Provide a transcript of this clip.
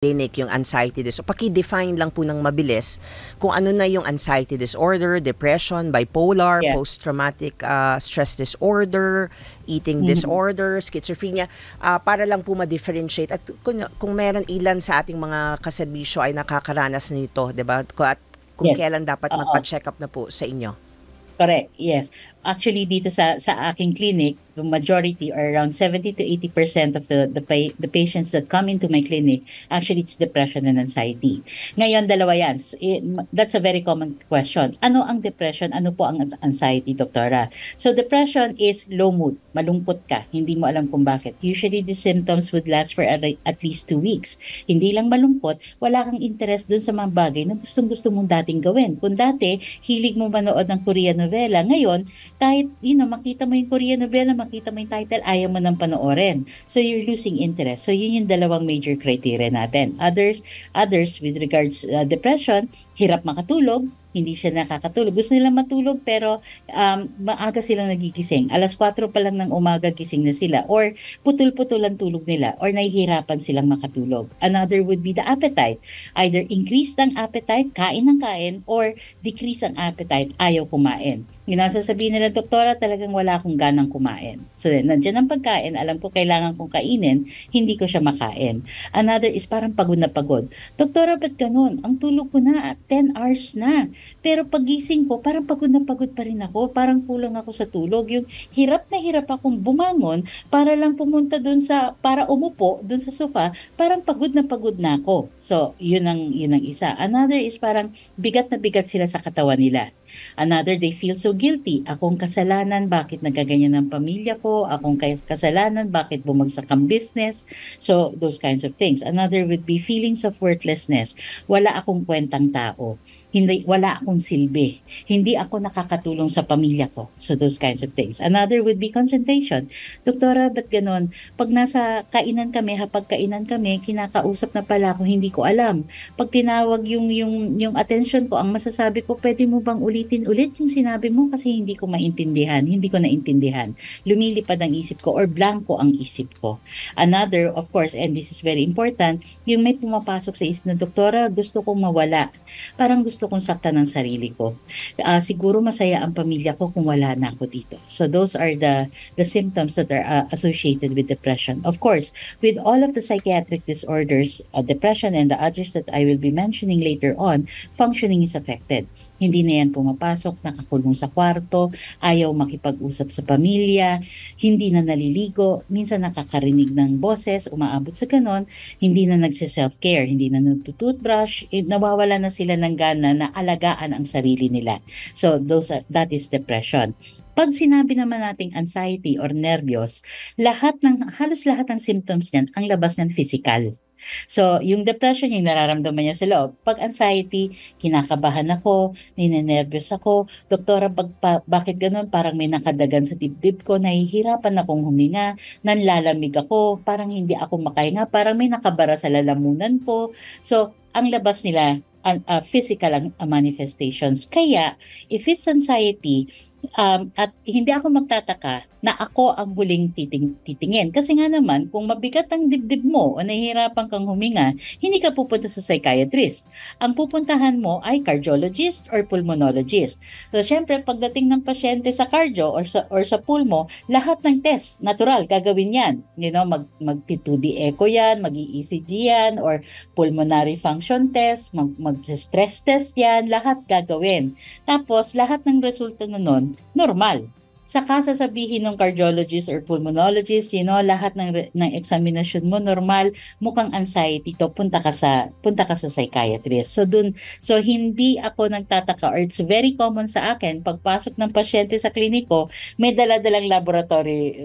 clinic yung anxiety disorder. Paki-define lang po ng mabilis kung ano na yung anxiety disorder, depression, bipolar, Yeah. post-traumatic stress disorder, eating disorder, schizophrenia, para lang po ma-differentiate at kung meron ilan sa ating mga kaserbisyo ay nakakaranas nito, 'di ba? At kung Yes. kailan dapat Oo. magpa-check up na po sa inyo. Correct. Yes. Actually, dito sa aking clinic, the majority or around 70 to 80% of the patients that come into my clinic, actually it's depression and anxiety. Ngayon, dalawa yan. That's a very common question. Ano ang depression? Ano po ang anxiety, Doktora? So depression is low mood. Malungkot ka. Hindi mo alam kung bakit. Usually, the symptoms would last for at least 2 weeks. Hindi lang malungkot, wala kang interest dun sa mga bagay na gustong-gusto mong dating gawin. Kung dati, hilig mo manood ng Korean novela, ngayon, kahit, makita mo yung Korean novela, makita mo yung title, ayaw mo nang panoorin. So, you're losing interest. So, yun yung dalawang major criteria natin. Others with regards depression, hirap makatulog, hindi siya nakakatulog. Gusto nilang matulog pero maaga silang nagigising. 4:00 pa lang ng umaga gising na sila or putol-putol ang tulog nila or nahihirapan silang makatulog. Another would be the appetite. Either increase ang appetite, kain ng kain, or decrease ang appetite, ayaw kumain. Sasabihin nila, Doktora, talagang wala akong ganang kumain. So, nandiyan ang pagkain, alam ko kailangan kong kainin, hindi ko siya makain. Another is parang pagod na pagod. Doktora, ba't ganun? Ang tulog ko na, 10 hours na. Pero pagising ko, parang pagod na pagod pa rin ako. Parang kulang ako sa tulog. Yung hirap na hirap akong bumangon para lang pumunta para umupo dun sa sofa, parang pagod na ako. So, yun ang isa. Another is parang bigat na bigat sila sa katawan nila. Another, they feel so guilty. Akong kasalanan, bakit nagaganyan ang pamilya ko? Akong kasalanan, bakit bumagsak ang business? So, those kinds of things. Another would be feelings of worthlessness. Wala akong kwentang tao. Wala akong silbi. Hindi ako nakakatulong sa pamilya ko. So, those kinds of things. Another would be concentration. Doktora, ba't ganon? Pag nasa kainan kami, hapag kainan kami, kinakausap na pala ako, hindi ko alam. Pag tinawag yung attention ko, ang masasabi ko, pwede mo bang ulitin ulit yung sinabi mo kasi hindi ko maintindihan, hindi ko naintindihan. Lumilipad ang isip ko or blanco ang isip ko. Another, of course, and this is very important, yung may pumapasok sa isip ng doktora, gusto kong mawala. Parang gusto kong saktan ng sarili ko. Siguro masaya ang pamilya ko kung wala na ako dito. So those are the symptoms that are associated with depression. Of course, with all of the psychiatric disorders, depression and the others that I will be mentioning later on, functioning is affected. Hindi na yan pumapasok, nakakulong sa kwarto, ayaw makipag-usap sa pamilya, hindi na naliligo, minsan nakakarinig ng boses, umaabot sa ganon, hindi na nagsi-self-care, hindi na nagtutoothbrush, nawawala na sila ng gana na alagaan ang sarili nila. So that is depression. Pag sinabi naman nating anxiety or nervyos, halos lahat ng symptoms niyan, ang labas niyan physical. So, yung depression, yung nararamdaman niya sa loob. Pag anxiety, kinakabahan ako, ninenervyos ako. Doktora, bakit ganun? Parang may nakadagan sa dibdib ko, nahihirapan akong huminga, nanlalamig ako, parang hindi ako makahinga, parang may nakabara sa lalamunan ko. So, ang labas nila, physical ang manifestations. Kaya, if it's anxiety, at hindi ako magtataka na ako ang huling titingin. Kasi nga naman, kung mabigat ang dibdib mo o nahihirapan kang huminga, hindi ka pupunta sa psychiatrist. Ang pupuntahan mo ay cardiologist or pulmonologist. So, syempre, pagdating ng pasyente sa cardio or sa pulmo, lahat ng test, natural, gagawin yan. Mag-T2D echo yan, mag-ECG yan, or pulmonary function test, mag-stress test yan, lahat gagawin. Tapos, lahat ng resulta nun, normal. Saka sasabihin ng cardiologist or pulmonologist, lahat ng examination mo normal, mukhang anxiety to, punta ka sa psychiatrist. So hindi ako nagtataka, or it's very common sa akin, pagpasok ng pasyente sa kliniko, may dala-dalang laboratory